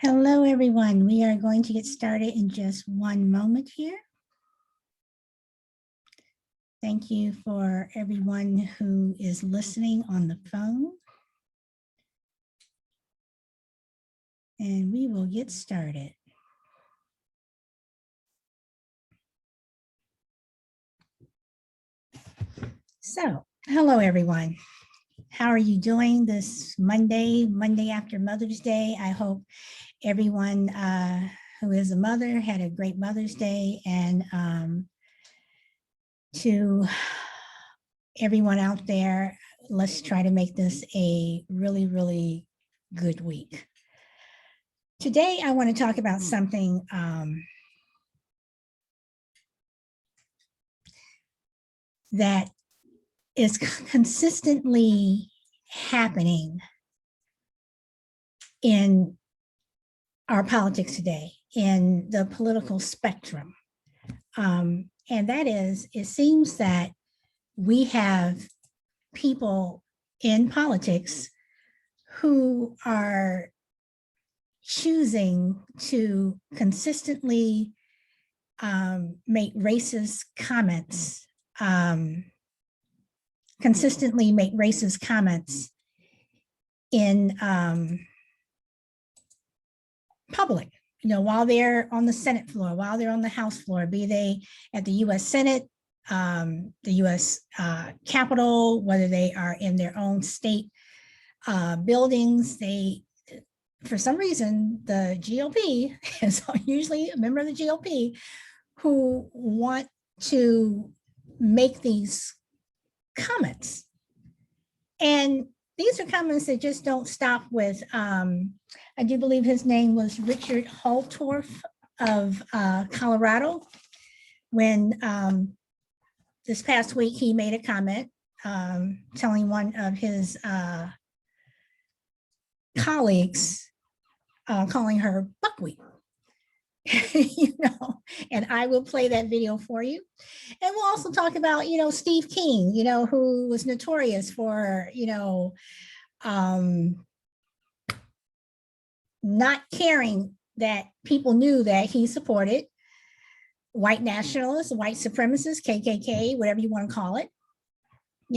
Hello, everyone. We are going to get started in just one moment here. Thank you for everyone who is listening on the phone. And we will get started. So, hello, everyone. How are you doing this Monday after Mother's Day? I hope everyone who is a mother had a great Mother's Day, and to everyone out there, let's try to make this a really, really good week. Today, I want to talk about something that is consistently happening in our politics today, in the political spectrum. And that is, it seems that we have people in politics who are choosing to consistently make racist comments, in public, while they're on the Senate floor, while they're on the House floor, be they at the US Senate, the US Capitol, whether they are in their own state buildings. For some reason, the GOP is usually a member of the GOP who want to make these comments. And these are comments that just don't stop with, I do believe his name was Richard Holtorf of Colorado, when this past week he made a comment telling one of his colleagues, calling her buckwheat. And I will play that video for you. And we'll also talk about, Steve King, who was notorious for, not caring that people knew that he supported white nationalists, white supremacists, KKK, whatever you want to call it,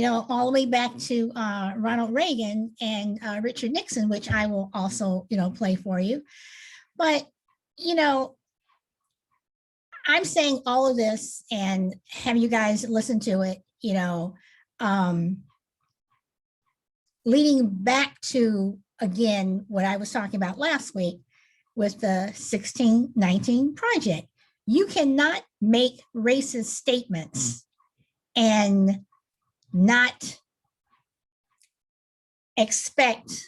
all the way back to Ronald Reagan and Richard Nixon, which I will also, play for you. But, I'm saying all of this and have you guys listen to it, leading back to, again, what I was talking about last week with the 1619 Project. You cannot make racist statements and not expect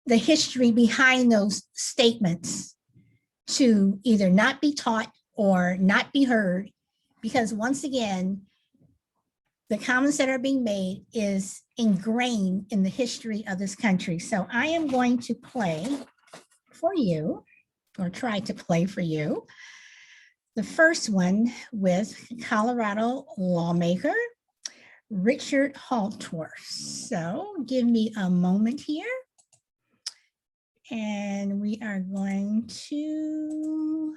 the history behind those statements to either not be taught or not be heard, because once again, the comments that are being made is ingrained in the history of this country. So I am going to play for you, or try to play for you, the first one with Colorado lawmaker Richard Holtorf. So give me a moment here. And we are going to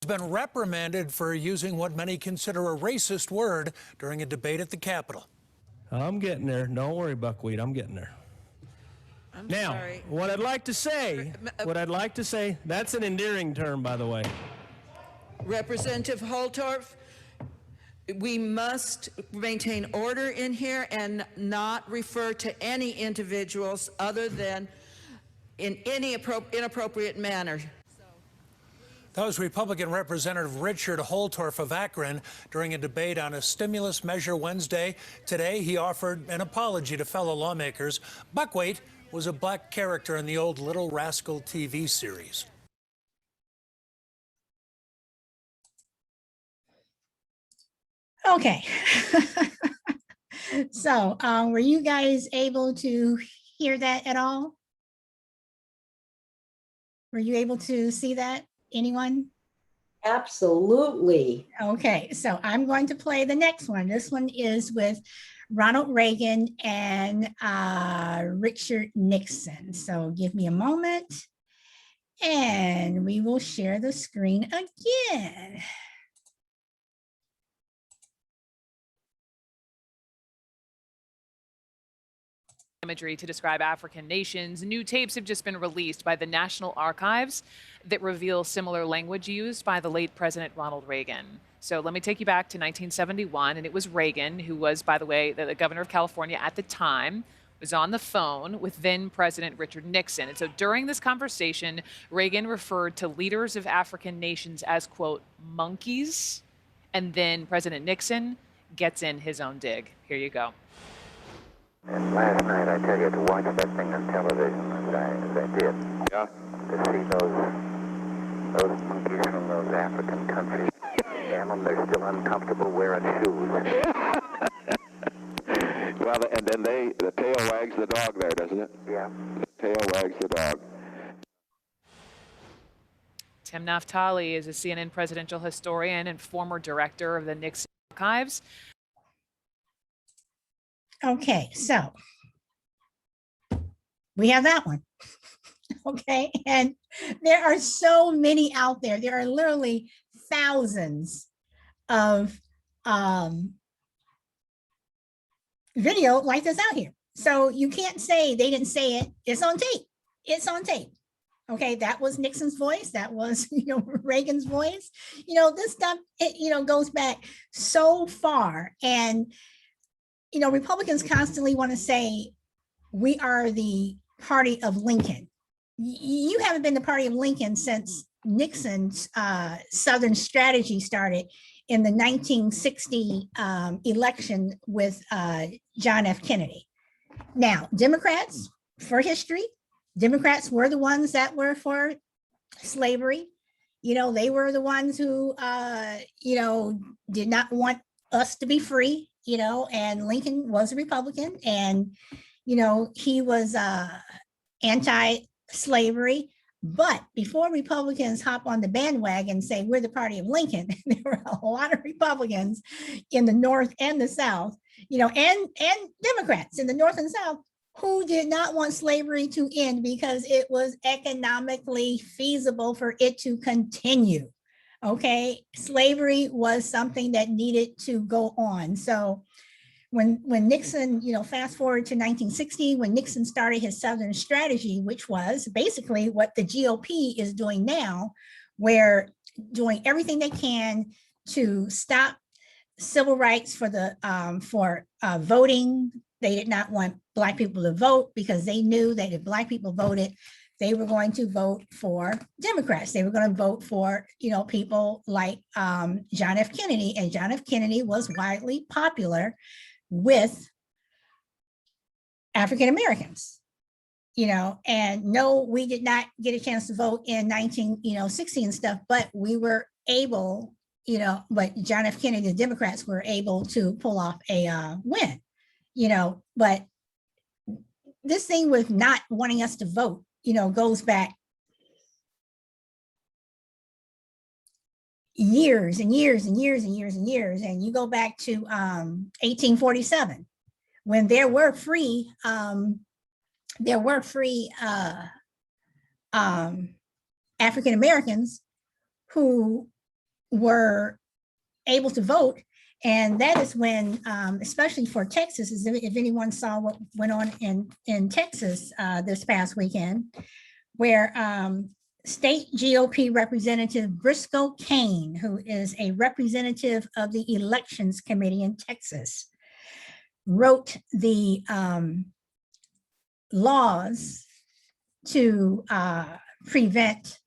been reprimanded for using what many consider a racist word during a debate at the Capitol. I'm getting there. Don't worry, Buckwheat. I'm getting there. Now, what I'd like to say, that's an endearing term, by the way. Representative Holtorf, we must maintain order in here and not refer to any individuals other than in any inappropriate manner. That was Republican Representative Richard Holtorf of Akron during a debate on a stimulus measure Wednesday. Today, he offered an apology to fellow lawmakers. Buckwheat was a black character in the old Little Rascal TV series. Okay. So were you guys able to hear that at all? Were you able to see that? Anyone? Absolutely. Okay, so I'm going to play the next one. This one is with Ronald Reagan and Richard Nixon. So give me a moment and we will share the screen again. Imagery to describe African nations. New tapes have just been released by the National Archives that reveal similar language used by the late President Ronald Reagan. So let me take you back to 1971, and it was Reagan, who was, by the way, the governor of California at the time, was on the phone with then President Richard Nixon. And so during this conversation, Reagan referred to leaders of African nations as, quote, monkeys. And then President Nixon gets in his own dig. Here you go. And last night, I tell you, to watch that thing on television as I did, yeah, to see those monkeys from those African countries, damn them, they're still uncomfortable wearing shoes. Well, and then the tail wags the dog there, doesn't it? Yeah. The tail wags the dog. Tim Naftali is a CNN presidential historian and former director of the Nixon Archives. Okay, so we have that one. Okay, and there are so many out there. There are literally thousands of video like this out here. So you can't say they didn't say it. It's on tape. It's on tape. Okay, that was Nixon's voice. That was, Reagan's voice. This stuff, it, goes back so far. And Republicans constantly want to say, we are the party of Lincoln. You haven't been the party of Lincoln since Nixon's Southern strategy started in the 1960 election with John F. Kennedy. Now, Democrats, for history, Democrats were the ones that were for slavery. They were the ones who, did not want us to be free. And Lincoln was a Republican, and, he was anti-slavery. But before Republicans hop on the bandwagon and say we're the party of Lincoln, there were a lot of Republicans in the North and the South, and Democrats in the North and South who did not want slavery to end because it was economically feasible for it to continue. Okay, slavery was something that needed to go on. So when Nixon, fast forward to 1960, when Nixon started his Southern strategy, which was basically what the GOP is doing now, where doing everything they can to stop civil rights for the voting. They did not want Black people to vote because they knew that if Black people voted, they were going to vote for Democrats. They were going to vote for, people like John F. Kennedy. And John F. Kennedy was widely popular with African Americans, and no, we did not get a chance to vote in 1960 and stuff, but we were able, but John F. Kennedy, the Democrats were able to pull off a win, but this thing with not wanting us to vote, goes back years and years and years and years and years. And you go back to 1847, when there were free African Americans who were able to vote. And that is when, especially for Texas, if anyone saw what went on in Texas this past weekend, where state GOP Representative Briscoe Cain, who is a representative of the Elections Committee in Texas, wrote the laws to prevent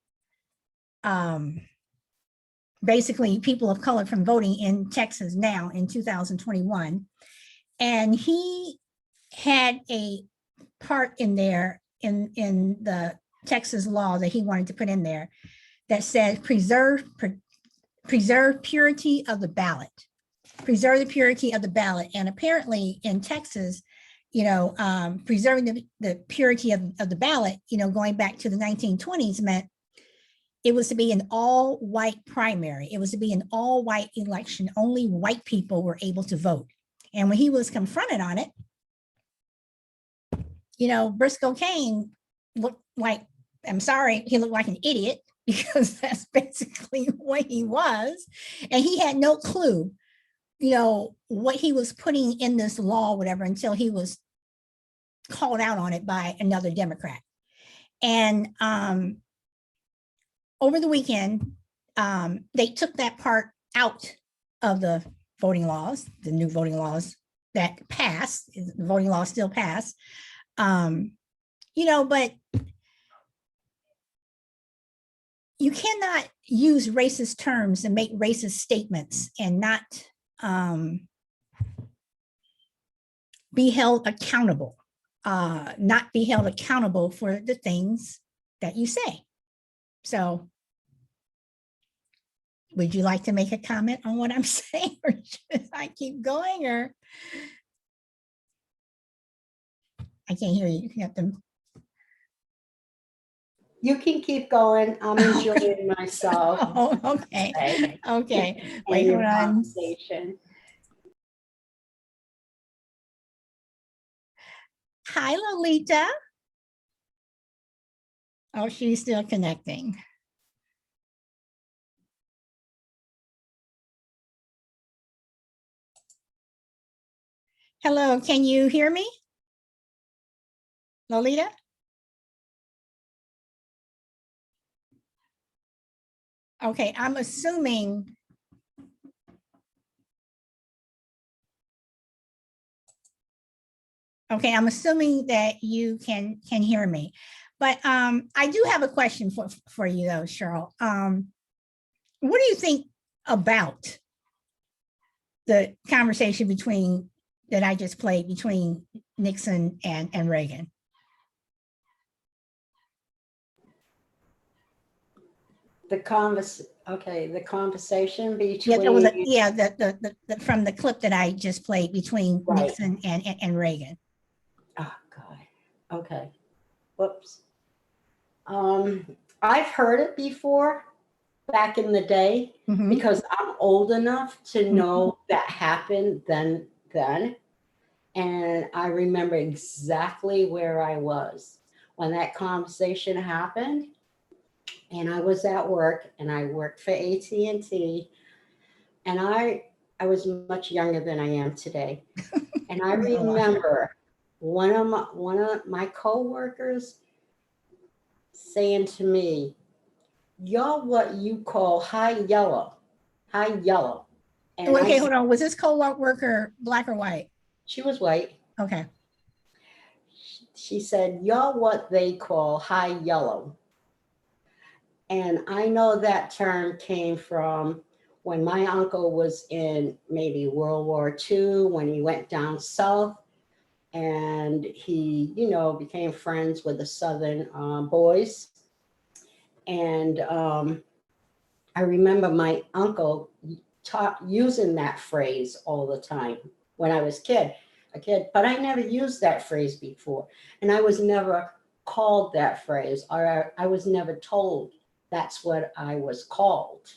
basically people of color from voting in Texas now in 2021. And he had a part in there in the Texas law that he wanted to put in there that said preserve purity of the ballot. Preserve the purity of the ballot. And apparently in Texas, preserving the purity of the ballot, going back to the 1920s meant it was to be an all-white primary. It was to be an all-white election. Only white people were able to vote. And when he was confronted on it, you know, Briscoe Kane looked like, I'm sorry, he looked like an idiot, because that's basically what he was. And he had no clue, you know, what he was putting in this law, whatever, until he was called out on it by another Democrat. And over the weekend, they took that part out of the voting laws, the new voting laws that passed. The voting laws still pass, you know, but you cannot use racist terms and make racist statements and not be held accountable, not be held accountable for the things that you say. So would you like to make a comment on what I'm saying, or should I keep going, or? I can't hear you. You have to. You can keep going. I'm enjoying myself. Oh, okay. Okay. Wait, your hold on. conversation. Hi, Lolita. Oh, she's still connecting. Hello, can you hear me? Lolita? Okay, I'm assuming. Okay, I'm assuming that you can hear me. But I do have a question for you though, Cheryl. What do you think about the conversation that I just played between Nixon and Reagan? The conversation between. Yeah, there was the from the clip that I just played between Right. Nixon and Reagan. Oh God. Okay. Whoops. I've heard it before back in the day, because I'm old enough to know that happened then. And I remember exactly where I was when that conversation happened. And I was at work, and I worked for AT&T, and I was much younger than I am today. And I remember one of my coworkers saying to me, "You're what you call high yellow. And Okay, hold on. Was this co-worker black or white? She was white. Okay. She said, "You're what they call high yellow." And I know that term came from when my uncle was in maybe World War II, when he went down south, and he, you know, became friends with the Southern boys. And I remember my uncle using that phrase all the time when I was a kid, but I never used that phrase before. And I was never called that phrase, or I was never told that's what I was called,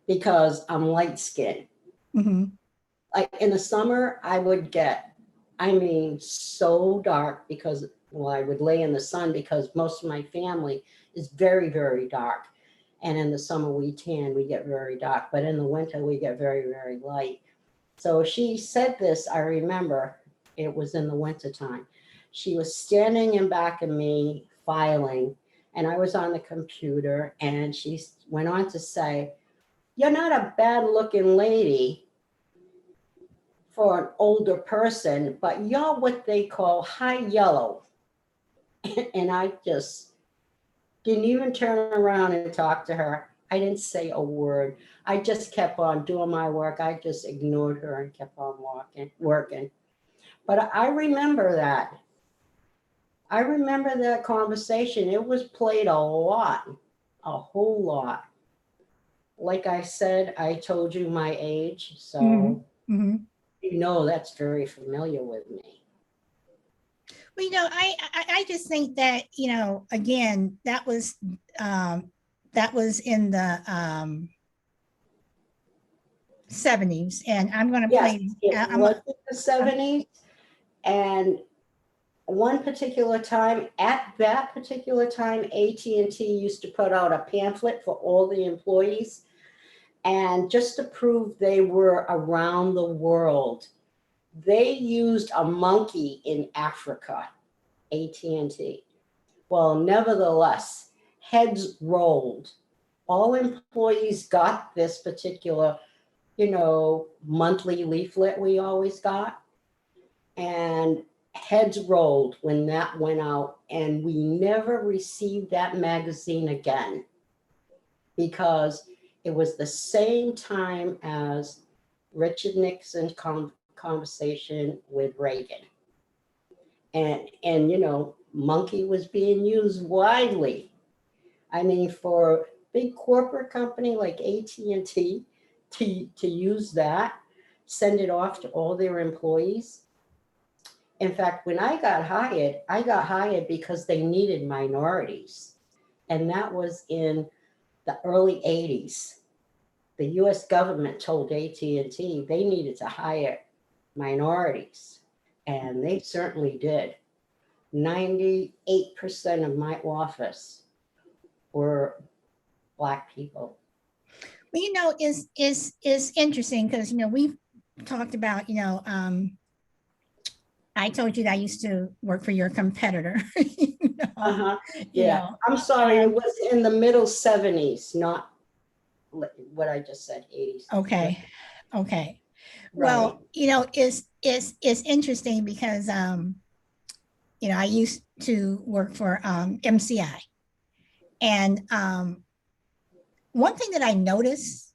because I'm light skinned. Like in the summer, I would get, so dark, because, well, I would lay in the sun because most of my family is very, very dark. And in the summer we tan, we get very dark, but in the winter we get very, very light. So she said this, I remember it was in the winter time. She was standing in back of me filing, and I was on the computer, and she went on to say, "You're not a bad looking lady for an older person, but you're what they call high yellow." And I just didn't even turn around and talk to her. I didn't say a word. I just kept on doing my work. I just ignored her and kept on working. But I remember that. I remember that conversation. It was played a lot, a whole lot. Like I said, I told you my age, so you know that's very familiar with me. Well, you know, I just think that, you know, again, that was that was in the 70s. And I'm going to Yes, play. it was in the 70s. And one particular time, at that particular time, AT&T used to put out a pamphlet for all the employees. And just to prove they were around the world, they used a monkey in Africa, AT&T. Well, nevertheless, heads rolled. All employees got this particular, monthly leaflet we always got. And heads rolled when that went out. And we never received that magazine again because it was the same time as Richard Nixon's conversation with Reagan. And monkey was being used widely. I mean, for a big corporate company like AT&T to use that, send it off to all their employees. In fact, when I got hired because they needed minorities. And that was in the early 80s. The US government told AT&T they needed to hire minorities. And they certainly did. 98% of my office were Black people. Well, is interesting because we've talked about I told you that I used to work for your competitor. Yeah, I'm sorry, it was in the middle 70s, not what I just said, 80s. Okay. Right. Well, it's interesting because I used to work for MCI, and one thing that I noticed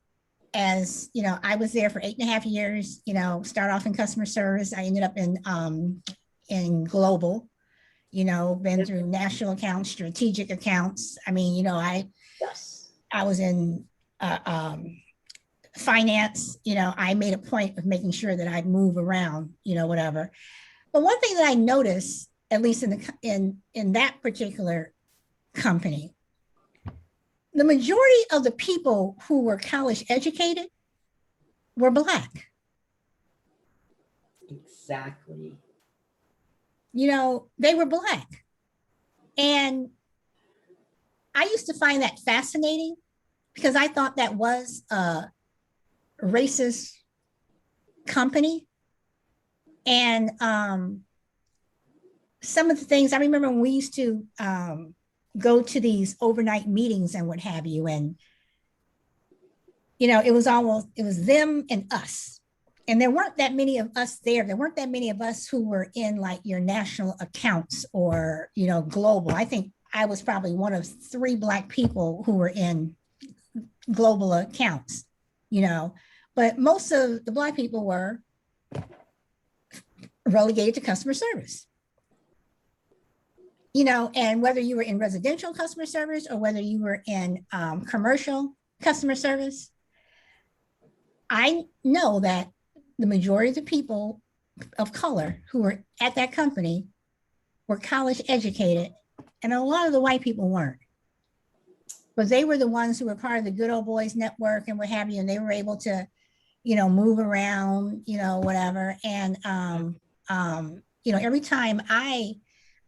as I was there for 8.5 years, start off in customer service. I ended up in global, been through national accounts, strategic accounts. I mean, I was in finance. I made a point of making sure that I'd move around, whatever. But one thing that I noticed, at least in that particular company, the majority of the people who were college educated were Black. Exactly. They were Black. And I used to find that fascinating because I thought that was a racist company. And some of the things I remember when we used to go to these overnight meetings and what have you. And, it was them and us. And there weren't that many of us there. There weren't that many of us who were in like your national accounts or, global. I think I was probably one of 3 Black people who were in global accounts, but most of the Black people were relegated to customer service. And whether you were in residential customer service or whether you were in commercial customer service, I know that the majority of the people of color who were at that company were college educated, and a lot of the white people weren't. But they were the ones who were part of the good old boys network and what have you, and they were able to, move around, whatever. And every time I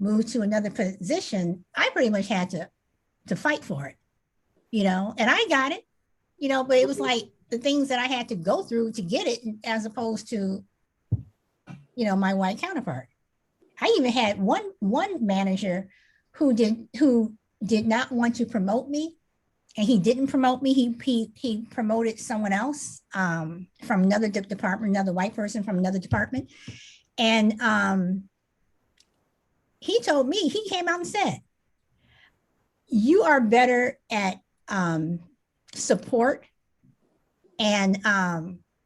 moved to another position, I pretty much had to fight for it, and I got it, but it was like the things that I had to go through to get it as opposed to, my white counterpart. I even had one manager who did not want to promote me, and he didn't promote me. He promoted someone else from another department, another white person from another department. And he told me, he came out and said, you are better at support, and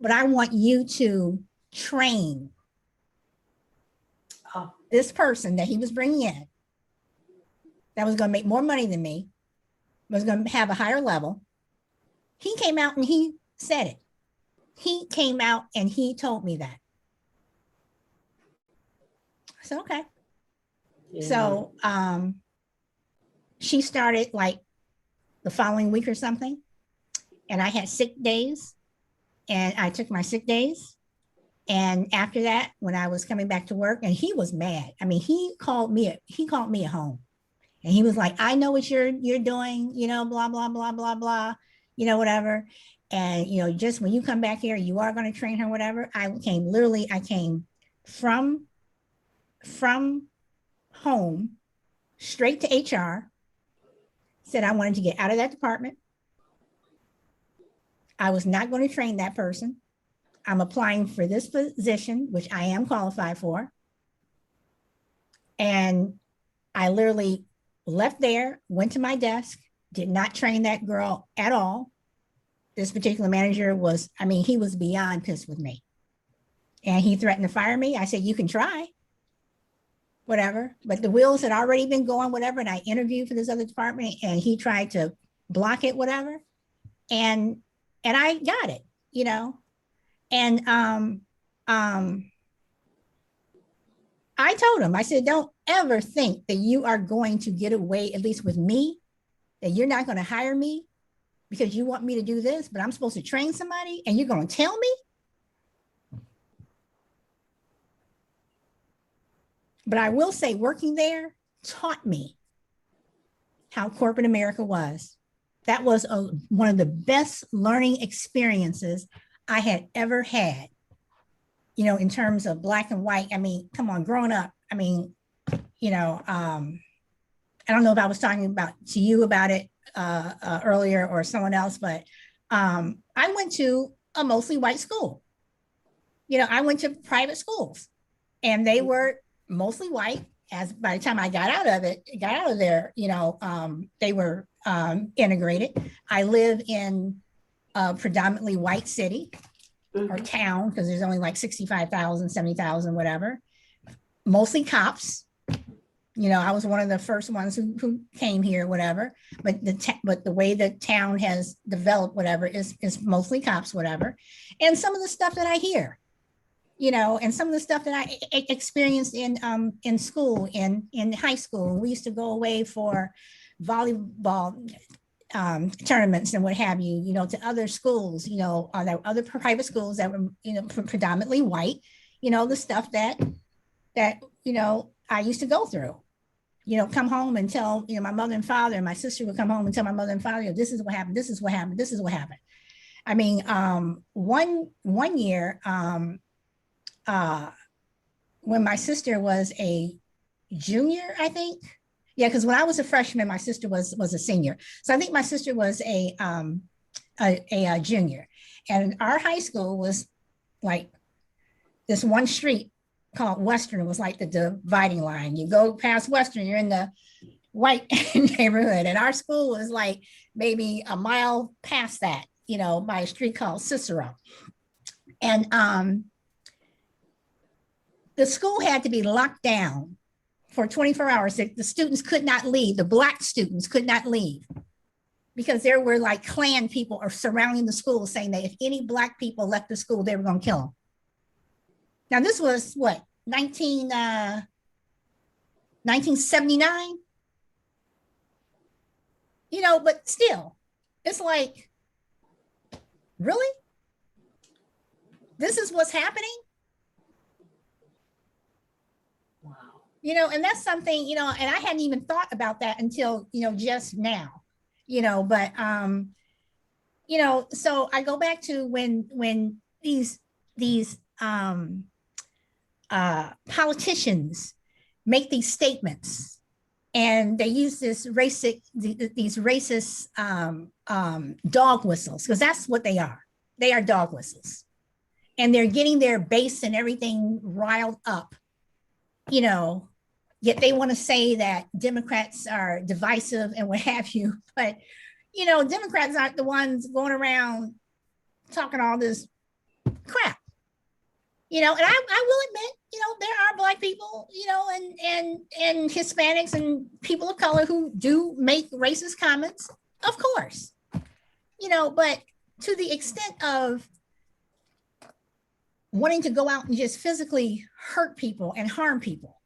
but I want you to train this person that he was bringing in that was going to make more money than me, was going to have a higher level. He came out and he said it. He came out and he told me that. So, okay. Yeah. So she started like the following week or something. And I had sick days, and I took my sick days. And after that, when I was coming back to work, and he was mad. I mean, he called me at home, and he was like, I know what you're doing, you know, blah, blah, blah, blah, blah, you know, whatever. And, you know, just when you come back here, you are going to train her, whatever. I came from home straight to HR, said I wanted to get out of that department. I was not going to train that person. I'm applying for this position, which I am qualified for. And I literally left there, went to my desk, did not train that girl at all. This particular manager was, I mean, he was beyond pissed with me. And he threatened to fire me. I said, you can try, whatever. But the wheels had already been going, whatever. And I interviewed for this other department, and he tried to block it, whatever. And I got it, you know. And I told him, I said, don't ever think that you are going to get away, at least with me, that you're not going to hire me because you want me to do this, but I'm supposed to train somebody and you're going to tell me? But I will say, working there taught me how corporate America was. That was one of the best learning experiences I had ever had, you know, in terms of black and white. I mean, come on, growing up, I mean, you know, I don't know if I was talking to you about it earlier or someone else, but I went to a mostly white school. You know, I went to private schools, and they were mostly white. As by the time I got out of there, you know, they were integrated. I live in a predominantly white city or town, because there's only like 65,000, 70,000, whatever. Mostly cops. You know, I was one of the first ones who came here, whatever. But the way the town has developed, whatever, is mostly cops, whatever. And some of the stuff that I hear, you know, and some of the stuff that I experienced in school, in high school. We used to go away for volleyball tournaments and what have you, you know, to other schools, you know, there were other private schools that were, you know, predominantly white, you know, the stuff that, you know, I used to go through, you know, come home and tell, you know, my mother and father, and my sister would come home and tell my mother and father, this is what happened, this is what happened, this is what happened. I mean, one year, when my sister was a junior, I think. Yeah, because when I was a freshman, my sister was a senior. So I think my sister was a junior. And our high school was like this one street called Western. It was like the dividing line. You go past Western, you're in the white neighborhood. And our school was like maybe a mile past that, you know, by a street called Cicero. And the school had to be locked down for 24 hours. The students could not leave. The Black students could not leave because there were like Klan people are surrounding the school saying that if any Black people left the school, they were going to kill them. Now, this was what, 1979? You know, but still, it's like, really? This is what's happening? You know, and that's something, you know, and I hadn't even thought about that until, you know, just now, you know, but, you know, so I go back to when these politicians make these statements and they use these racist dog whistles, because that's what they are. They are dog whistles. And they're getting their base and everything riled up, you know. Yet they want to say that Democrats are divisive and what have you. But, you know, Democrats aren't the ones going around talking all this crap. You know, and I will admit, you know, there are Black people, you know, and Hispanics and people of color who do make racist comments, of course. You know, but to the extent of wanting to go out and just physically hurt people and harm people.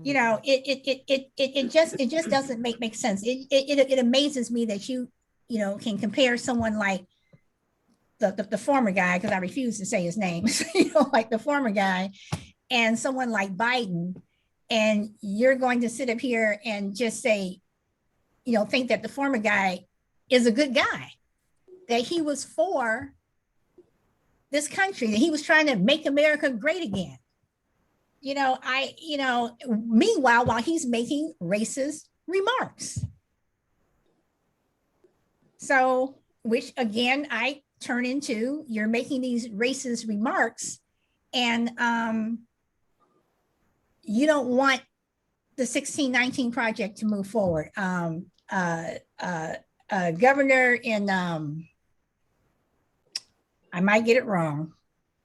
You know, it just doesn't make sense. It amazes me that you know, can compare someone like the former guy, because I refuse to say his name, you know, like the former guy, and someone like Biden, and you're going to sit up here and just say, you know, think that the former guy is a good guy, that he was for this country, that he was trying to make America great again. You know, meanwhile, while he's making racist remarks. So, which again, I turn into, you're making these racist remarks, and you don't want the 1619 project to move forward. Governor in, I might get it wrong,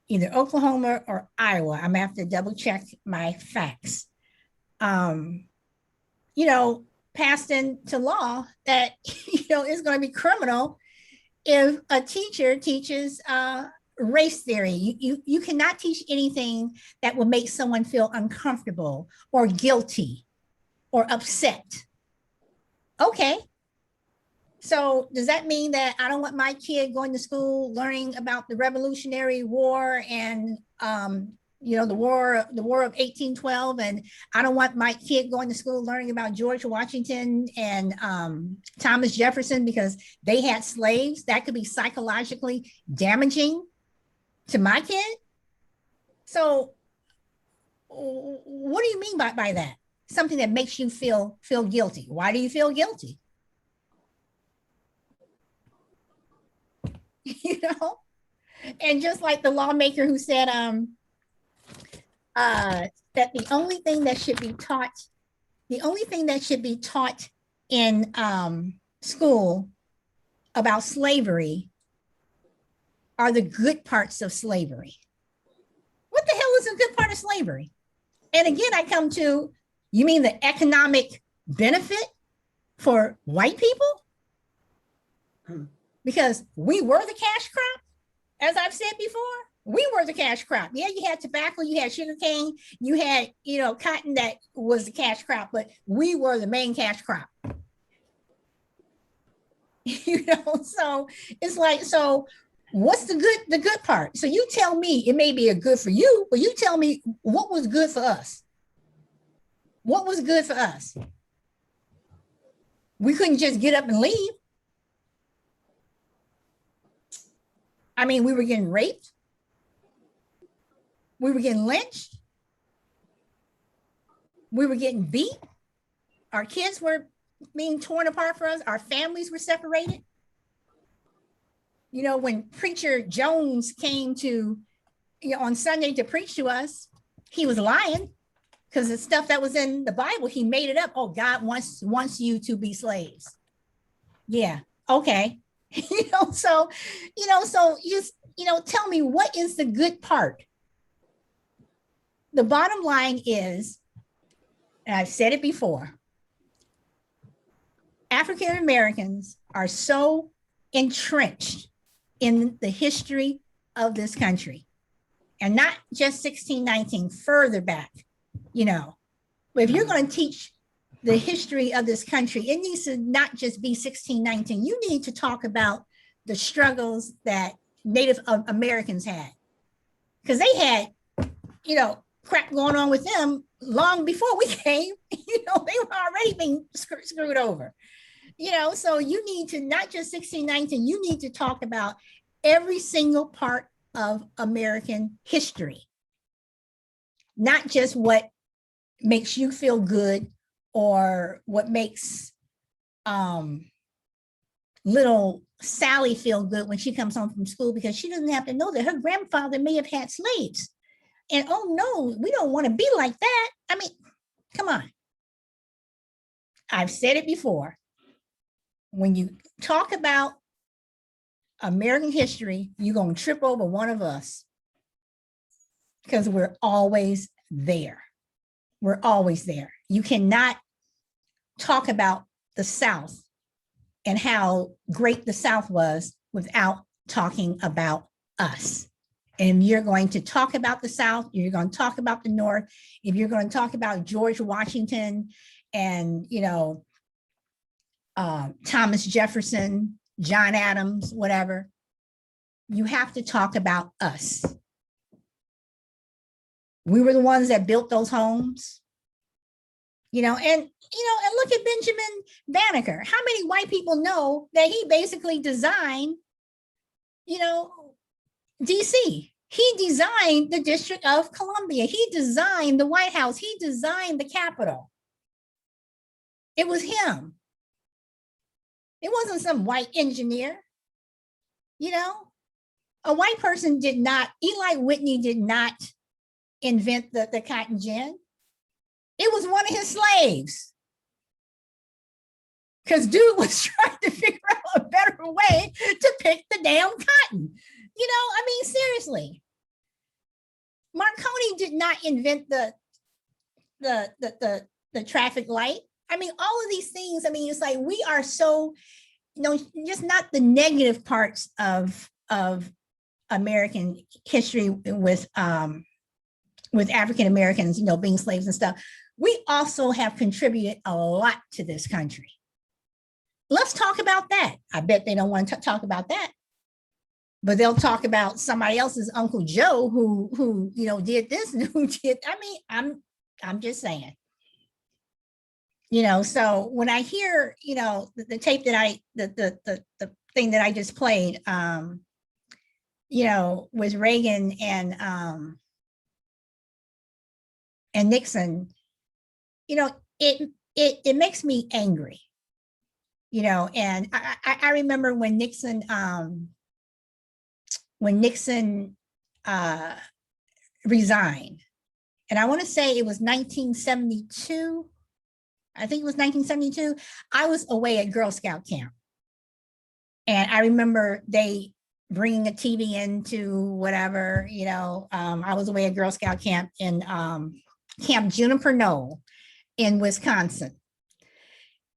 either Oklahoma or Iowa. I'm gonna have to double check my facts. You know, passed into law that, you know, it's going to be criminal if a teacher teaches race theory. You cannot teach anything that will make someone feel uncomfortable or guilty or upset. Okay. So does that mean that I don't want my kid going to school learning about the Revolutionary War and you know, the war of 1812, and I don't want my kid going to school learning about George Washington and Thomas Jefferson because they had slaves? That could be psychologically damaging to my kid. So what do you mean by that? Something that makes you feel guilty. Why do you feel guilty? You know, and just like the lawmaker who said that the only thing that should be taught in school about slavery are the good parts of slavery. What the hell is a good part of slavery? And again, I come to, you mean the economic benefit for white people? Because we were the cash crop, as I've said before. We were the cash crop. Yeah, you had tobacco, you had sugarcane, you had, you know, cotton that was the cash crop, but we were the main cash crop. You know, so it's like, so what's the good part? So you tell me, it may be a good for you, but you tell me what was good for us. What was good for us? We couldn't just get up and leave. I mean, we were getting raped. We were getting lynched. We were getting beat. Our kids were being torn apart for us. Our families were separated. You know, when Preacher Jones came to, you know, on Sunday to preach to us, he was lying, because the stuff that was in the Bible, he made it up. Oh, God wants you to be slaves. Yeah, okay. So just, tell me, what is the good part? The bottom line is, and I've said it before, African Americans are so entrenched in the history of this country, and not just 1619, further back, But if you're going to teach the history of this country, it needs to not just be 1619. You need to talk about the struggles that Native Americans had, because they had, crap going on with them long before we came. They were already being screwed over. So you need to, not just 1619, you need to talk about every single part of American history, not just what makes you feel good or what makes little Sally feel good when she comes home from school, because she doesn't have to know that her grandfather may have had slaves. And oh no, we don't want to be like that. I mean, come on. I've said it before. When you talk about American history, you're going to trip over one of us, because we're always there. We're always there. You cannot talk about the South and how great the South was without talking about us And you're going to talk about the South, you're going to talk about the North, if you're going to talk about George Washington and, Thomas Jefferson, John Adams, whatever, you have to talk about us. We were the ones that built those homes, and look at Benjamin Banneker. How many white people know that he basically designed, DC? He designed the District of Columbia. He designed the White House. He designed the Capitol. It was him. It wasn't some white engineer. A white person did not, Eli Whitney did not invent the cotton gin. It was one of his slaves. Because dude was trying to figure out a better way to pick the damn cotton. Seriously. Marconi did not invent the traffic light. All of these things, it's like we are so, just not the negative parts of American history with African Americans, being slaves and stuff. We also have contributed a lot to this country. Let's talk about that. I bet they don't want to talk about that, but they'll talk about somebody else's Uncle Joe who did this and who did. I'm just saying. So when I hear, the tape that the thing that I just played, with Reagan and Nixon, it makes me angry, and I remember when Nixon resigned, and I want to say it was 1972. I think it was 1972. I was away at Girl Scout camp. And I remember they bringing a TV into whatever, I was away at Girl Scout camp in Camp Juniper Knoll in Wisconsin.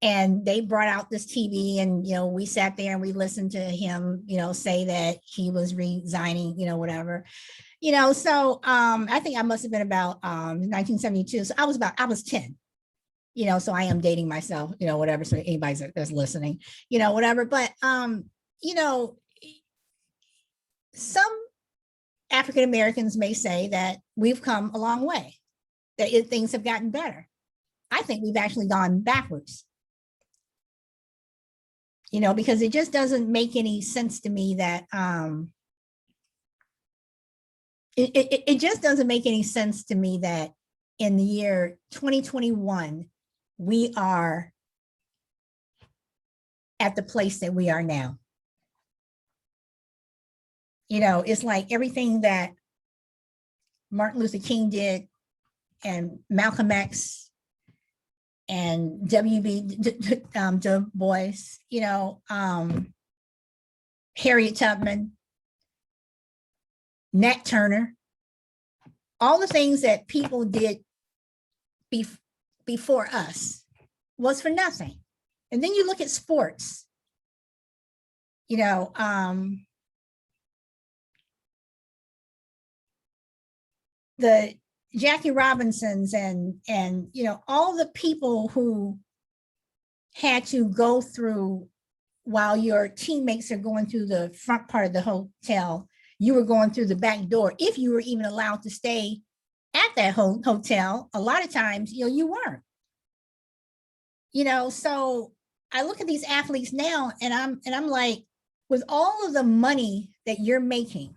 And they brought out this TV and, we sat there and we listened to him, say that he was resigning, whatever. So I think I must have been about 1972. So I was 10. So I am dating myself, whatever. So anybody that's listening, whatever. But, some African Americans may say that we've come a long way, that things have gotten better. I think we've actually gone backwards. Because it just doesn't make any sense to me that, it just doesn't make any sense to me that in the year 2021, we are at the place that we are now. It's like everything that Martin Luther King did and Malcolm X and W.B. Du Bois, Harriet Tubman, Nat Turner, all the things that people did before us was for nothing. And then you look at sports, the Jackie Robinsons and all the people who had to go through while your teammates are going through the front part of the hotel, you were going through the back door. If you were even allowed to stay at that hotel, a lot of times, you weren't. So I look at these athletes now and I'm like, with all of the money that you're making,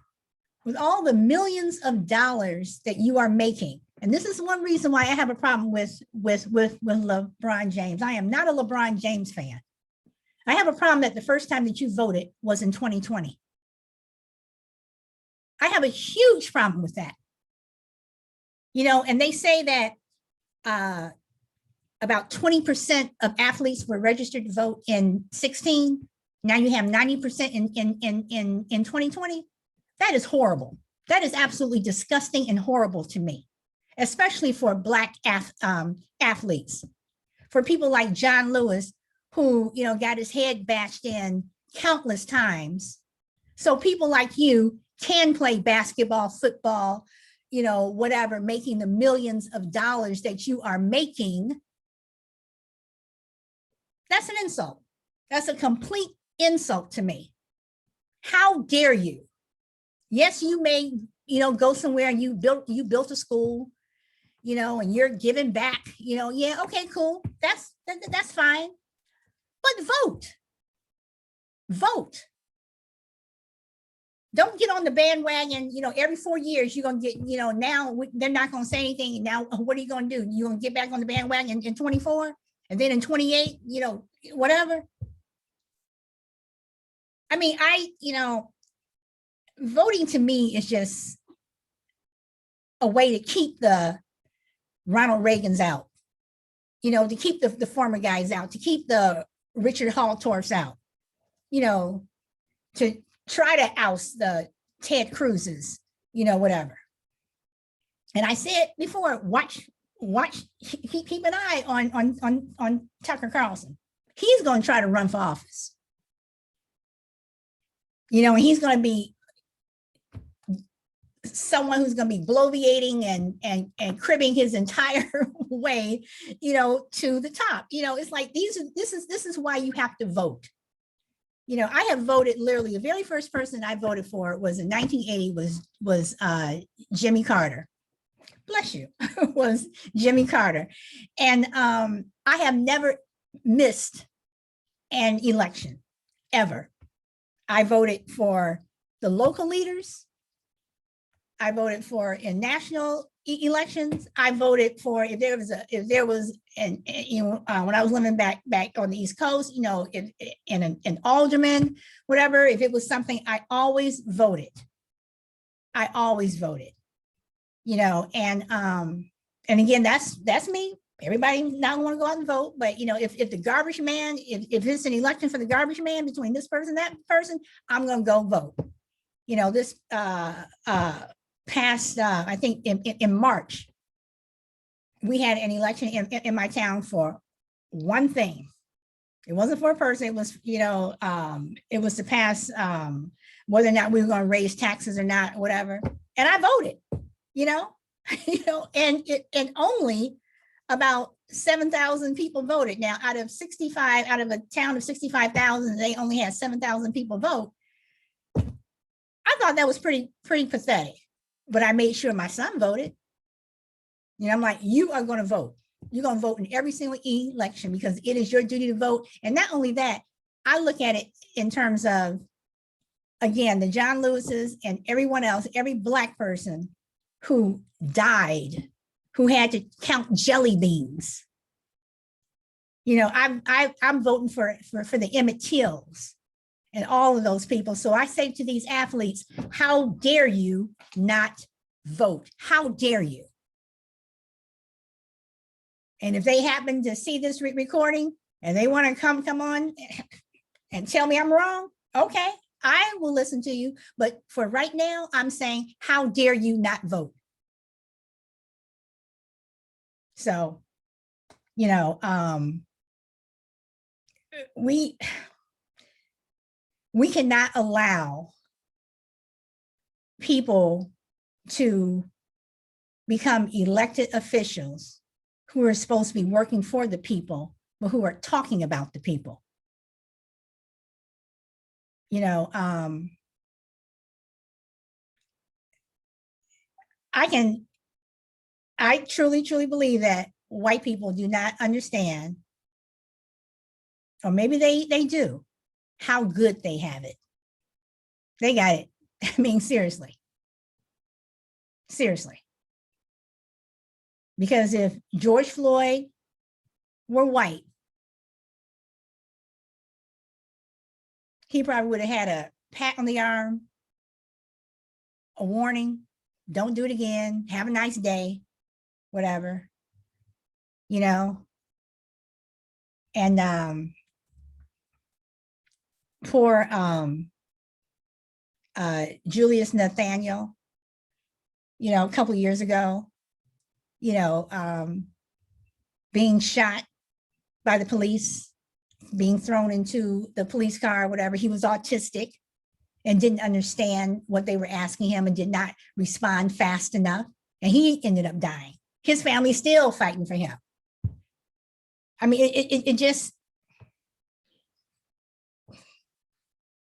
with all the millions of dollars that you are making, and this is one reason why I have a problem with LeBron James. I am not a LeBron James fan. I have a problem that the first time that you voted was in 2020. I have a huge problem with that. And they say that about 20% of athletes were registered to vote in 2016. Now you have 90% in 2020. That is horrible. That is absolutely disgusting and horrible to me, especially for Black athletes, for people like John Lewis, who got his head bashed in countless times. So people like you can play basketball, football, you know, whatever, making the millions of dollars that you are making, that's an insult. That's a complete insult to me. How dare you? Yes, you may, you know, go somewhere and you built a school, you know, and you're giving back, you know, yeah, okay, cool. That's fine. But vote. Don't get on the bandwagon, you know, every 4 years you're going to get, you know, now they're not going to say anything. Now, what are you going to do? You're going to get back on the bandwagon in 24 and then in 28, you know, whatever. I mean, you know, voting to me is just a way to keep the Ronald Reagans out, you know, to keep the former guys out, to keep the Richard Halltorfs out, you know, to try to oust the Ted Cruz's, you know, whatever. And I said before, keep an eye on Tucker Carlson. He's going to try to run for office. You know, and he's going to be someone who's going to be bloviating and cribbing his entire way, you know, to the top. You know, it's like this is why you have to vote. You know, I have voted literally, the very first person I voted for was in 1980 was Jimmy Carter. Bless you, was Jimmy Carter. And I have never missed an election, ever. I voted for the local leaders. I voted for in national elections. I voted for if there was you know, when I was living back on the East Coast, you know, in an alderman, whatever, if it was something, I always voted. I always voted, you know, and again, that's me. Everybody not want to go out and vote, but you know, if the garbage man, if it's an election for the garbage man between this person, that person, I'm going to go vote. You know, this past, I think in March, we had an election in my town for one thing. It wasn't for a person. It was, you know, it was to pass whether or not we were going to raise taxes or not, whatever. And I voted, you know, and only about 7,000 people voted. Now, out of a town of 65,000, they only had 7,000 people vote. I thought that was pretty pathetic, but I made sure my son voted. You know, I'm like, you are going to vote. You're going to vote in every single election because it is your duty to vote. And not only that, I look at it in terms of, again, the John Lewis's and everyone else, every Black person who died, who had to count jelly beans. You know, I'm voting for the Emmett Tills and all of those people. So I say to these athletes, how dare you not vote? How dare you? And if they happen to see this recording and they want to come on and tell me I'm wrong, okay, I will listen to you. But for right now, I'm saying, how dare you not vote? So, you know, we cannot allow people to become elected officials who are supposed to be working for the people, but who are talking about the people. You know, I truly believe that white people do not understand, or maybe they do, how good they have it. They got it. I mean, seriously. Because if George Floyd were white, he probably would have had a pat on the arm, a warning, don't do it again, have a nice day, whatever, you know. And poor Julius Nathaniel, you know, a couple of years ago, you know, being shot by the police, being thrown into the police car, whatever. He was autistic. and didn't understand what they were asking him and did not respond fast enough. And he ended up dying. His family's still fighting for him. I mean, it just,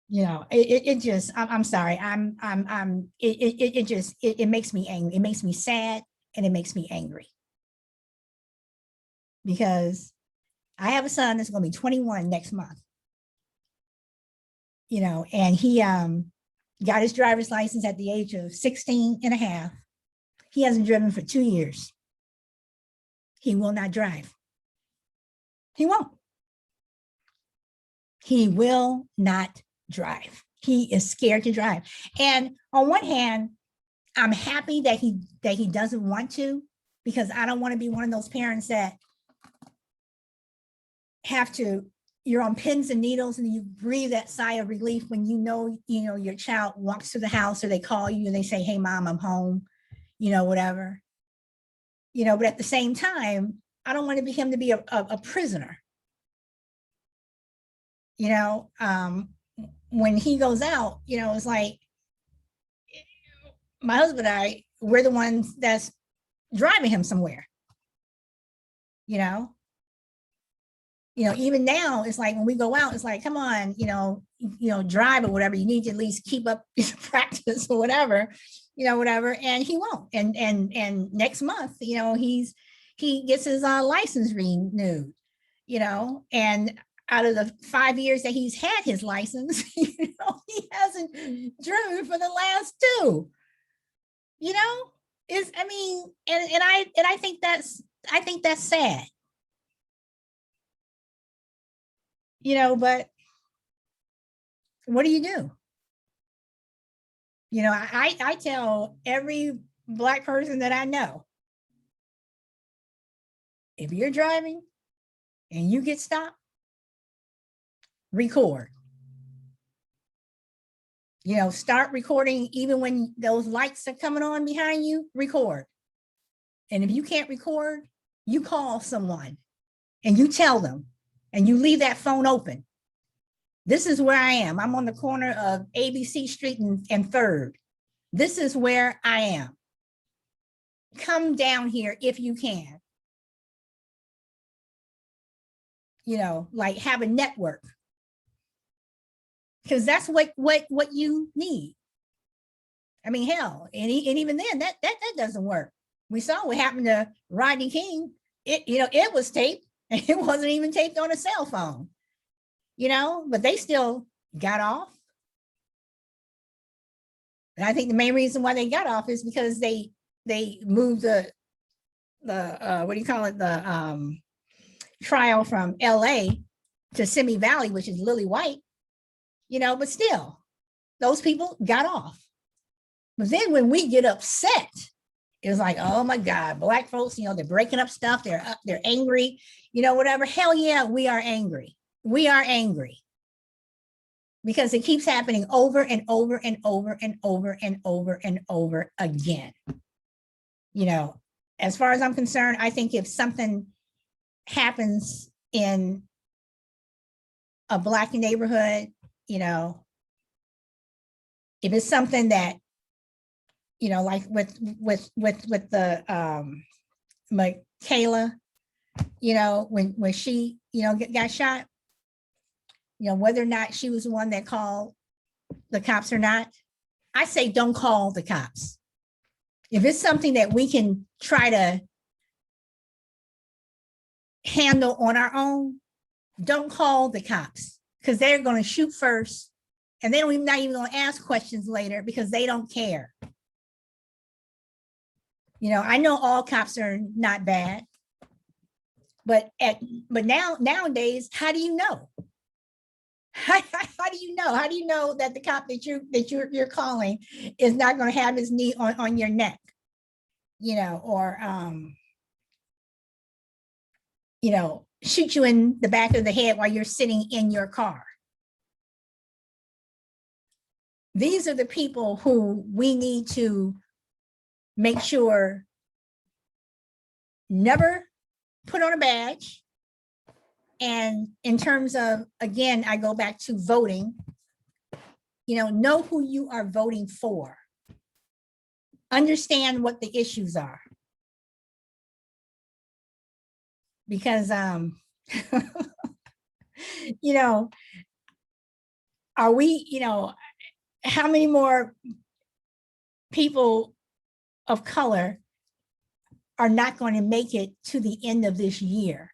you know, it just, I'm sorry. It just, it makes me angry. It makes me sad and it makes me angry. Because I have a son that's going to be 21 next month. You know, and he got his driver's license at the age of 16 and a half. He hasn't driven for 2 years. He will not drive. He won't. He will not drive. He is scared to drive. And on one hand, I'm happy that he doesn't want to, because I don't want to be one of those parents that have to, you're on pins and needles and you breathe that sigh of relief when you know your child walks to the house or they call you and they say, hey mom, I'm home, you know, whatever. You know, but at the same time, I don't want him to be a prisoner. You know, when he goes out, you know, it's like my husband and I, we're the ones that's driving him somewhere. You know, even now it's like when we go out, it's like, come on, drive or whatever. You need to at least keep up practice or whatever, whatever. And he won't. And next month, he gets his license renewed, and out of the 5 years that he's had his license, he hasn't driven for the last 2. I think that's sad. But what do you do? I tell every Black person that I know, if you're driving and you get stopped, record. Start recording even when those lights are coming on behind you, record. And if you can't record, you call someone and you tell them and you leave that phone open. This is where I am. I'm on the corner of ABC Street and 3rd. This is where I am. Come down here if you can. Like have a network. Because that's what you need. I mean, hell, and even then, that doesn't work. We saw what happened to Rodney King. It was taped, and it wasn't even taped on a cell phone. But they still got off. And I think the main reason why they got off is because they moved the trial from LA to Simi Valley, which is Lily White. But still, those people got off. But then when we get upset, it's like, oh my God, Black folks, they're breaking up stuff. They're angry, whatever. Hell yeah, we are angry. We are angry because it keeps happening over and over and over and over and over and over again. As far as I'm concerned, I think if something happens in a Black neighborhood, if it's something that, like with the Michaela, when she, got shot, whether or not she was the one that called the cops or not, I say don't call the cops. If it's something that we can try to handle on our own, don't call the cops, because they're going to shoot first and they're not even going to ask questions later because they don't care. I know all cops are not bad, but nowadays, how do you know? How do you know? How do you know that the cop that you're calling is not going to have his knee on your neck, or shoot you in the back of the head while you're sitting in your car? These are the people who we need to make sure never put on a badge. And in terms of, again, I go back to voting, know who you are voting for. Understand what the issues are. Because, are we, how many more people of color are not going to make it to the end of this year?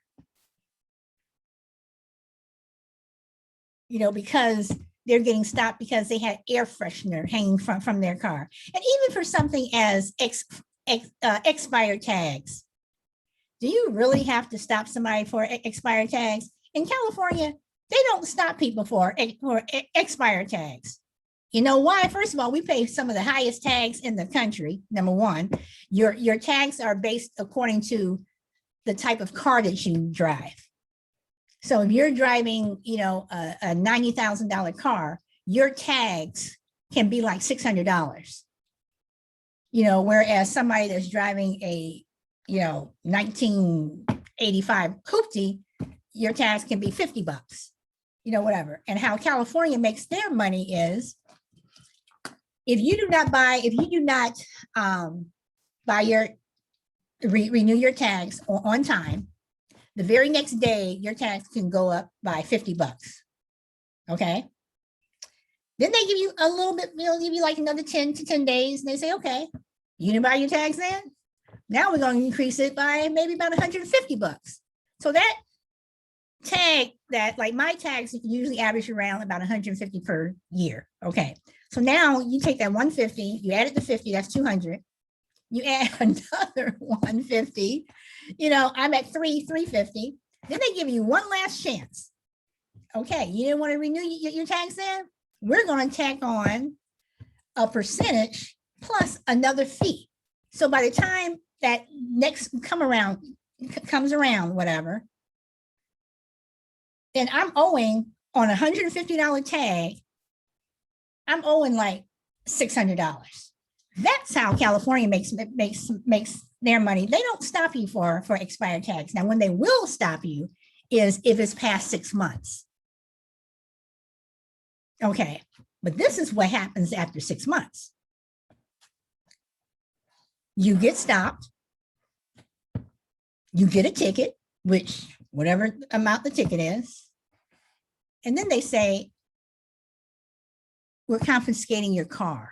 Because they're getting stopped because they had air freshener hanging from their car. And even for something as expired tags, do you really have to stop somebody for expired tags? In California, they don't stop people for expired tags. You know why? First of all, we pay some of the highest tags in the country. Number one, your tags are based according to the type of car that you drive. So if you're driving, a $90,000 car, your tags can be like $600. Whereas somebody that's driving a 1985 hoopty, your tax can be $50, whatever. And how California makes their money is if you do not renew your tax on time, the very next day, your tax can go up by $50. Okay. Then they give you a little bit, they'll give you like another 10 to 10 days. And they say, okay, you didn't buy your tax then? Now we're going to increase it by maybe about $150. So that tag like my tags usually average around about 150 per year. Okay. So now you take that 150, you add it to 50, that's 200. You add another 150, I'm at 350. Then they give you one last chance. Okay. You didn't want to renew your tax then? We're going to tack on a percentage plus another fee. So by the time that next comes around, whatever, then I'm owing on $150 tag, I'm owing like $600. That's how California makes their money. They don't stop you for expired tags. Now, when they will stop you is if it's past 6 months. Okay, but this is what happens after 6 months. You get stopped, you get a ticket, which whatever amount the ticket is, and then they say, we're confiscating your car.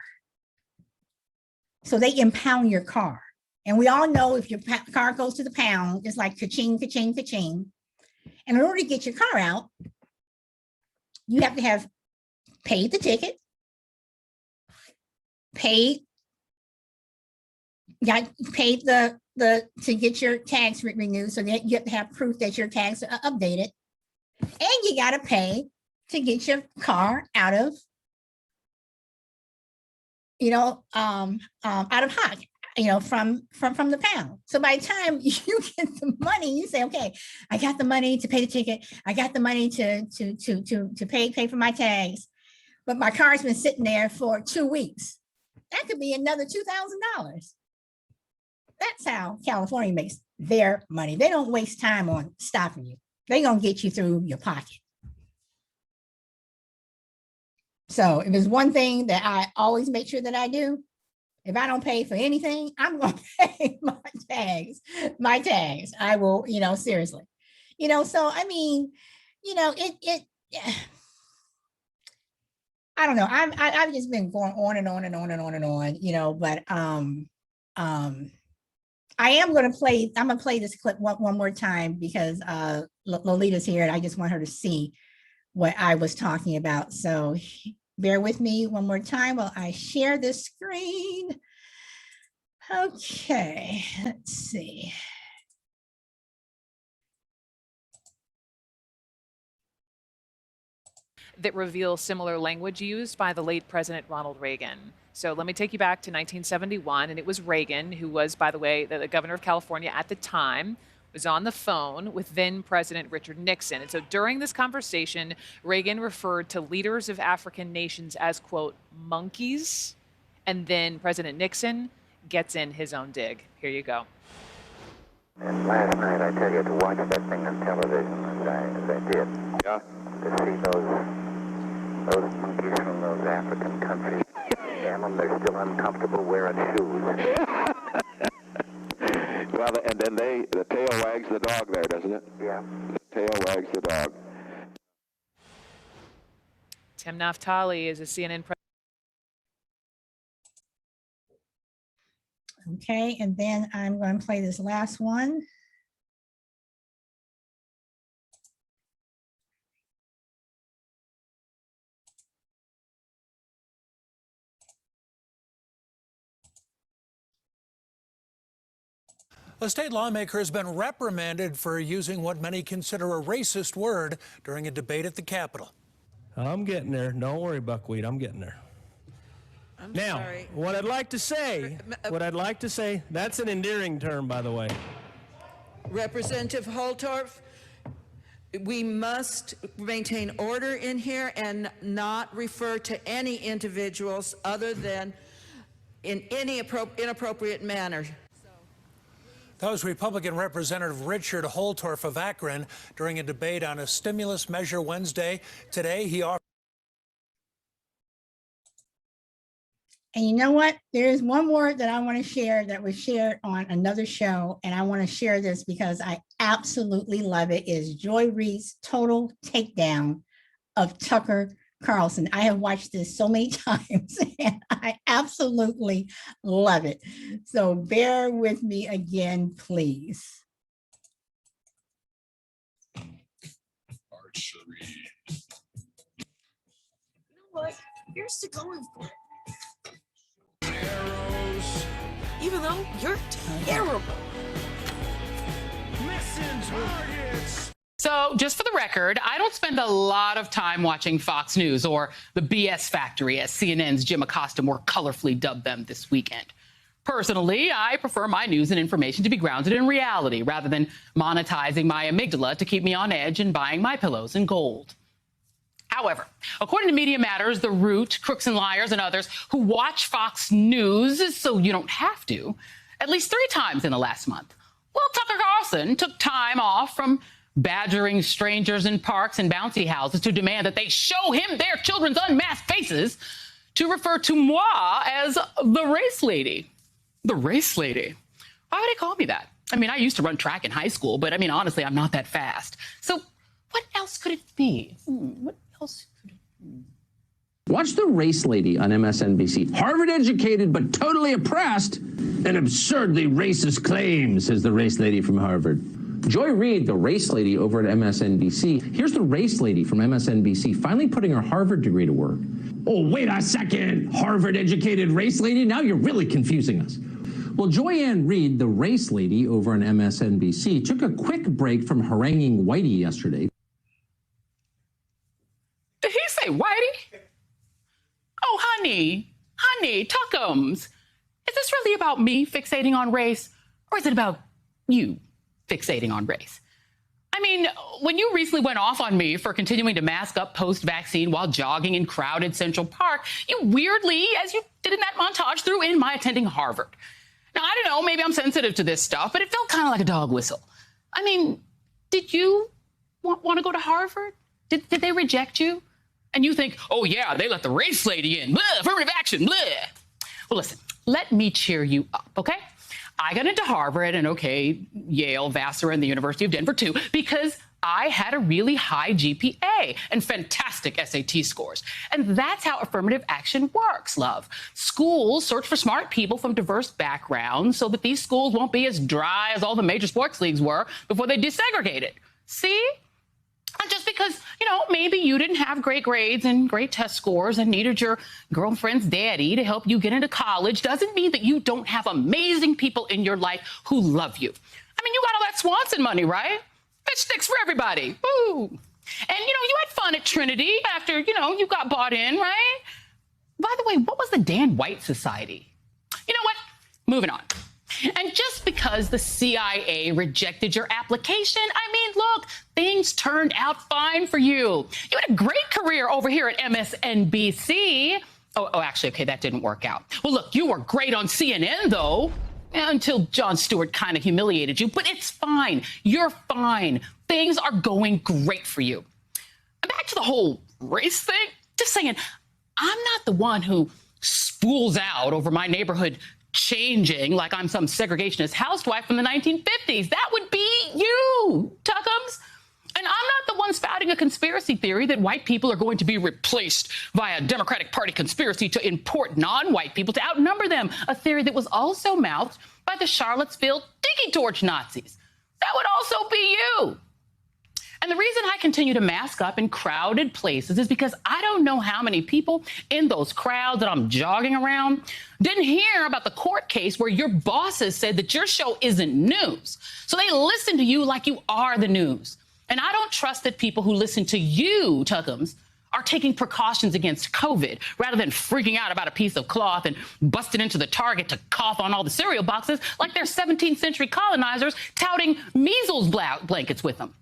So they impound your car. And we all know if your car goes to the pound, it's like ka-ching, ka-ching, ka-ching. And in order to get your car out, you have to have paid the ticket, paid the to get your tags renewed, so that you have to have proof that your tags are updated, and you got to pay to get your car out of out of hock, from the pound. So by the time you get the money, you say, okay, I got the money to pay the ticket, I got the money to pay for my tags, but my car's been sitting there for 2 weeks. That could be another $2,000. That's how California makes their money. They don't waste time on stopping you. They're gonna get you through your pocket. So if there's one thing that I always make sure that I do, if I don't pay for anything, I'm going to pay my tags. I will, seriously, so I mean, I don't know. I've just been going on and on and on and on and on, but I am going to play, I'm going to play this clip one more time because Lolita's here and I just want her to see what I was talking about. So bear with me one more time while I share this screen. Okay, let's see. That reveal similar language used by the late President Ronald Reagan. So let me take you back to 1971, and it was Reagan, who was, by the way, the governor of California at the time, was on the phone with then President Richard Nixon. And so during this conversation, Reagan referred to leaders of African nations as, quote, monkeys. And then President Nixon gets in his own dig. Here you go. And last night, I tell you, to watch that thing on television as I did, Yeah. to see those those monkeys from those African countries. Damn them, they're still uncomfortable wearing shoes. Well, and then the tail wags the dog there, doesn't it? Yeah. The tail wags the dog. Tim Naftali is a CNN president. Okay, and then I'm going to play this last one. A state lawmaker has been reprimanded for using what many consider a racist word during a debate at the Capitol. I'm getting there. Don't worry, Buckwheat. I'm getting there. Now, sorry. what I'd like to say, that's an endearing term, by the way. Representative Holtorf, we must maintain order in here and not refer to any individuals other than in any inappropriate manner. That was Republican Representative Richard Holtorf of Akron during a debate on a stimulus measure Wednesday. Today, he offered. And you know what? There is one word that I want to share that was shared on another show, and I want to share this because I absolutely love it, is Joy Reid's total takedown of Tucker Carlson. I have watched this so many times and I absolutely love it. So bear with me again, please. Archery. You know what? Here's to going for it. Arrows. Even though you're terrible. Missing targets. So just for the record, I don't spend a lot of time watching Fox News or the BS Factory, as CNN's Jim Acosta more colorfully dubbed them this weekend. Personally, I prefer my news and information to be grounded in reality rather than monetizing my amygdala to keep me on edge and buying my pillows in gold. However, according to Media Matters, The Root, Crooks and Liars, and others who watch Fox News so you don't have to, at least 3 times in the last month, well, Tucker Carlson took time off from badgering strangers in parks and bouncy houses to demand that they show him their children's unmasked faces, to refer to moi as the race lady. The race lady. Why would they call me that? I mean, I used to run track in high school, but I mean, honestly, I'm not that fast. So what else could it be? What else could it be? Watch The Race Lady on MSNBC. Harvard educated but totally oppressed and absurdly racist claims, says the race lady from Harvard. Joy Reid, the race lady over at MSNBC. Here's the race lady from MSNBC finally putting her Harvard degree to work. Oh, wait a second, Harvard-educated race lady? Now you're really confusing us. Well, Joy Reid, the race lady over on MSNBC, took a quick break from haranguing Whitey yesterday. Did he say Whitey? Oh, honey, Tuckums. Is this really about me fixating on race, or is it about you fixating on race? I mean, when you recently went off on me for continuing to mask up post-vaccine while jogging in crowded Central Park, you weirdly, as you did in that montage, threw in my attending Harvard. Now, I don't know, maybe I'm sensitive to this stuff, but it felt kind of like a dog whistle. I mean, did you want to go to Harvard? Did they reject you? And you think, oh, yeah, they let the race lady in. Blah, affirmative action, blah. Well, listen, let me cheer you up, okay? I got into Harvard and, okay, Yale, Vassar, and the University of Denver, too, because I had a really high GPA and fantastic SAT scores. And that's how affirmative action works, love. Schools search for smart people from diverse backgrounds so that these schools won't be as dry as all the major sports leagues were before they desegregated. See? And just because, maybe you didn't have great grades and great test scores and needed your girlfriend's daddy to help you get into college doesn't mean that you don't have amazing people in your life who love you. I mean, you got all that Swanson money, right? That sticks for everybody. Woo! And, you had fun at Trinity after, you got bought in, right? By the way, what was the Dan White Society? You know what? Moving on. And just because the CIA rejected your application, I mean, look, things turned out fine for you. You had a great career over here at MSNBC. Oh, actually, okay, that didn't work out. Well, look, you were great on CNN, though, until Jon Stewart kind of humiliated you. But it's fine. You're fine. Things are going great for you. And back to the whole race thing. Just saying, I'm not the one who spools out over my neighborhood changing like I'm some segregationist housewife from the 1950s. That would be you, Tuckums. And I'm not the one spouting a conspiracy theory that white people are going to be replaced by a Democratic Party conspiracy to import non-white people to outnumber them, a theory that was also mouthed by the Charlottesville Tiki Torch Nazis. That would also be you. And the reason I continue to mask up in crowded places is because I don't know how many people in those crowds that I'm jogging around didn't hear about the court case where your bosses said that your show isn't news. So they listen to you like you are the news. And I don't trust that people who listen to you, Tuckums, are taking precautions against COVID rather than freaking out about a piece of cloth and busting into the Target to cough on all the cereal boxes like they're 17th century colonizers touting measles blankets with them.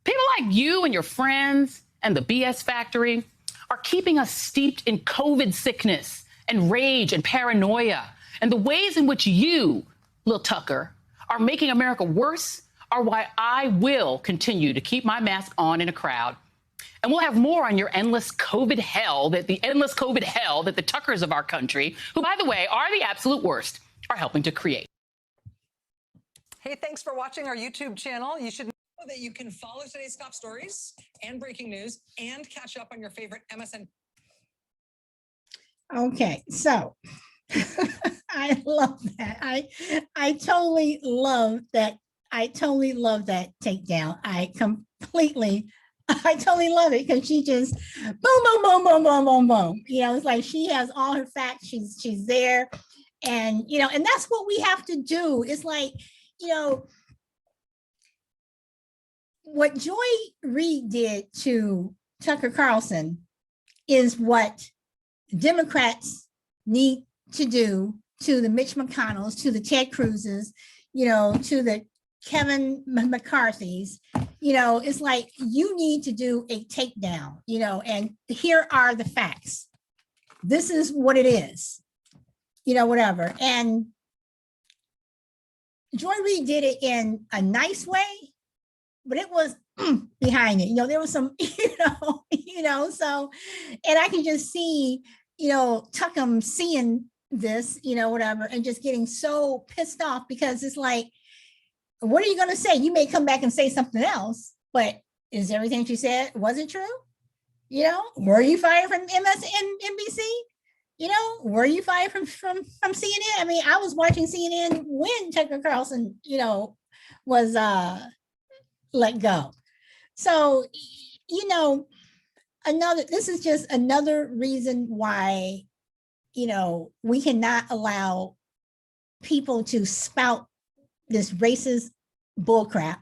People like you and your friends and the BS factory are keeping us steeped in COVID sickness and rage and paranoia. And the ways in which you, Lil Tucker, are making America worse are why I will continue to keep my mask on in a crowd. And we'll have more on your endless COVID hell that the Tuckers of our country, who, by the way, are the absolute worst, are helping to create. Hey, thanks for watching our YouTube channel. You should know that you can follow today's top stories and breaking news and catch up on your favorite MSN. Okay, so I love that. I totally love that. I totally love that takedown. I totally love it because she just boom, boom, boom, boom, boom, boom, boom. You know, it's like she has all her facts. She's there, and you know, and that's what we have to do. It's like, you know, what Joy Reid did to Tucker Carlson is what Democrats need to do to the Mitch McConnells, to the Ted Cruzes, you know, to the Kevin McCarthy's. You know, it's like you need to do a takedown, you know, and here are the facts. This is what it is, you know, whatever. And Joy Reid did it in a nice way, but it was behind it. You know, there was some, you know, so, and I can just see, you know, Tuckum seeing this, you know, whatever, and just getting so pissed off because it's like, what are you going to say? You may come back and say something else, but is everything she said, was it true? You know, were you fired from MSNBC? You know, were you fired from CNN? I mean, I was watching CNN when Tucker Carlson, you know, was let go. So, you know, this is just another reason why, you know, we cannot allow people to spout this racist bullcrap,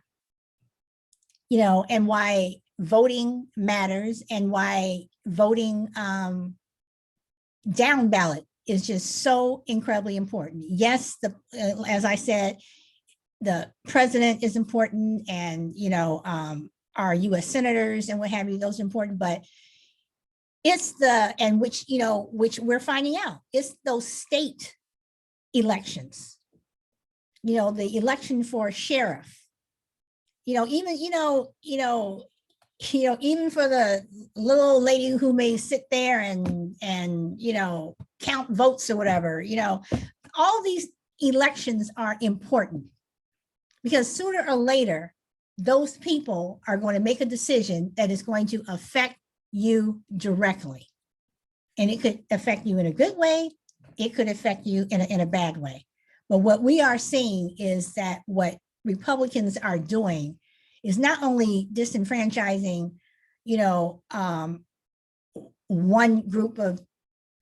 you know, and why voting matters and why voting down ballot is just so incredibly important. Yes, as I said, the president is important, and you know, our U.S. senators and what have you, those are important, but it's which we're finding out, it's those state elections, you know, the election for sheriff, you know, even, even for the little old lady who may sit there and, you know, count votes or whatever, you know, all these elections are important because sooner or later, those people are going to make a decision that is going to affect you directly. And it could affect you in a good way. It could affect you in a bad way. But what we are seeing is that what Republicans are doing is not only disenfranchising, you know, one group of,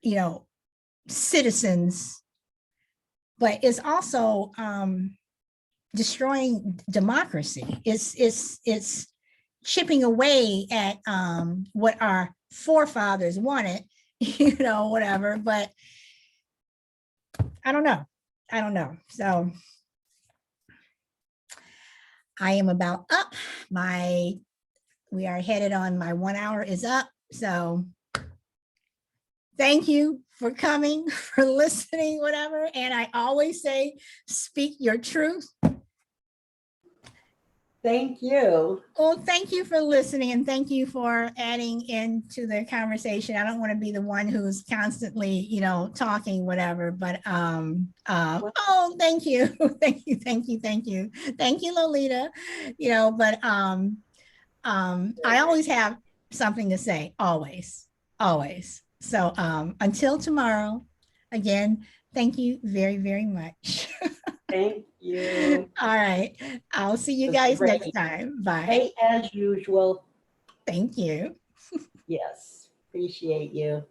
you know, citizens, but it's also destroying democracy. It's chipping away at what our forefathers wanted, you know, whatever. But I don't know. So I am about up. We are headed on, my 1 hour is up. So thank you for coming, for listening, whatever. And I always say, speak your truth. Thank you. Well, thank you for listening and thank you for adding into the conversation. I don't want to be the one who's constantly, talking, whatever, but oh, thank you. Thank you, thank you, thank you. Thank you, Lolita. But I always have something to say, always, always. So until tomorrow, again, thank you very, very much. Thank you. All right. I'll see you It was guys great. next time. Bye. Great as usual. Thank you. Yes, appreciate you.